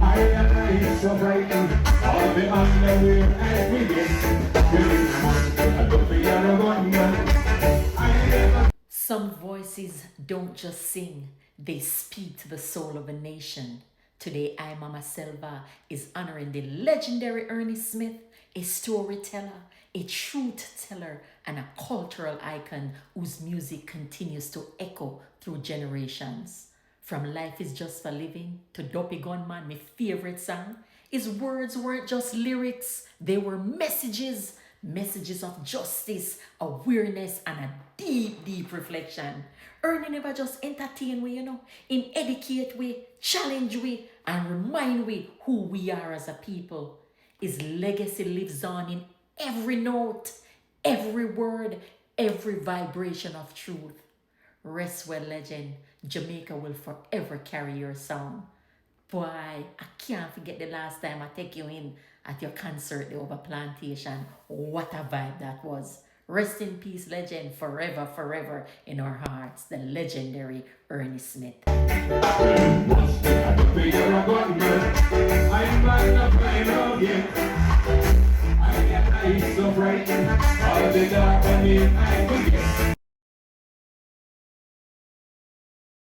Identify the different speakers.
Speaker 1: I am so frightened. All the underwear and we get. I don't be a gunman.
Speaker 2: Some voices don't just sing, they speak to the soul of a nation. Today, I, Mama Selva, is honoring the legendary Ernie Smith, a storyteller, a truth teller, and a cultural icon whose music continues to echo through generations. From Life is Just for Living to Dopey Gunman, my favorite song, his words weren't just lyrics, they were messages. Messages of justice, awareness, and a deep, deep reflection. Ernie never just entertain we, Him educate we, challenge we, and remind we who we are as a people. His legacy lives on in every note, every word, every vibration of truth. Rest well, legend. Jamaica will forever carry your song. Boy, I can't forget the last time I take you in at your concert, the Over Plantation. What a vibe that was. Rest in peace, legend, forever, forever in our hearts. The legendary Ernie Smith.
Speaker 1: I'm so frightened. All the dark